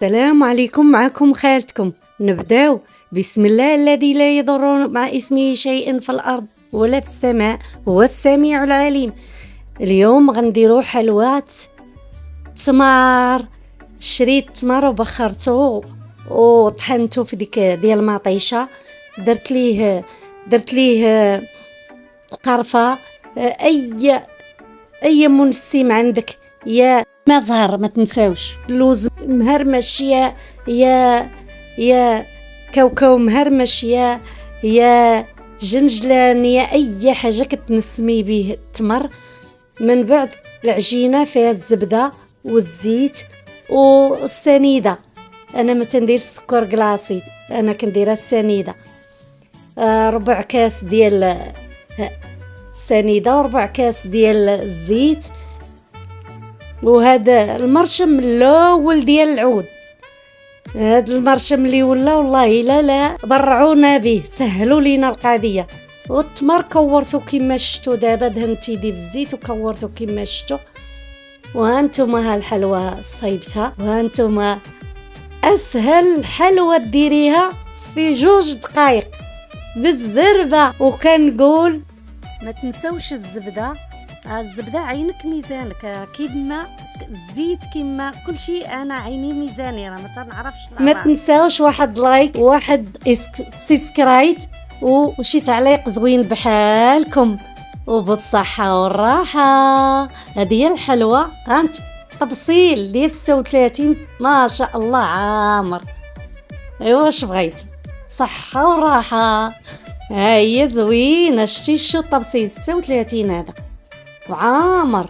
السلام عليكم، معكم خالتكم. نبداو بسم الله الذي لا يضر مع اسمه شيء في الأرض ولا في السماء، هو السميع العليم. اليوم غنديرو حلوات تمر. شريت تمر وبخرته وطحنته في ديك ديال المطيشه، درت ليه القرفه، اي منسم عندك، يا ما زهر ما تنساوش، اللوز مهرمش، يا كاوكاو مهرمش، يا جنجلان، يا اي حاجه كتنسمي به التمر. من بعد العجينه فيها الزبده والزيت والسنيده. انا ما تندير السكر كلاصي، انا كنديرها السنيده. ربع كاس ديال السنيده وربع كاس ديال الزيت. وهذا المرشم الاول ديال العود، هذا المرشم اللي ولا والله لا ضرعونا به، سهلوا لينا القضيه. والتمر كورتو كما شفتوا، دابا دهنت يدي بالزيت وكورتو كما شفتوا. وهانتم هالحلوه صايبتها، وهانتم اسهل حلوه ديريها في 2 دقائق بالزربه. وكنقول ما تنسوش الزبده عينك ميزانك، كيما الزيت كيما كل شيء. انا عيني ميزاني، راه ما تنعرفش. ما تنساوش واحد لايك، واحد سبسكرايب، وشي تعليق زوين بحالكم، وبالصحه والراحه. هذه الحلوه انت تبصيل ديال 36 ما شاء الله عامر. ايوا واش بغيت؟ صحه وراحه. ها هي زوينه، شتي شو الطبسيل 36 هذا وعامر.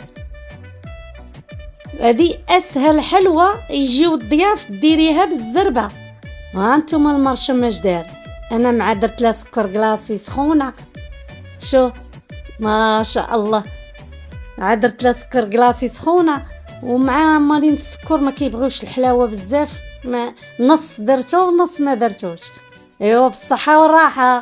هذه اسهل حلوه يجيو الضياف ديريها بالزربه. ها انتم المرشم اش دار؟ انا مع درت لها سكر كلاصي سخونه، شو ما شاء الله، عاد درت لها سكر كلاصي سخونه. ومع مالين السكر ما كيبغيوش الحلاوه بزاف، ما نص درته ونص ما درتوش. ايوا بالصحه والراحه.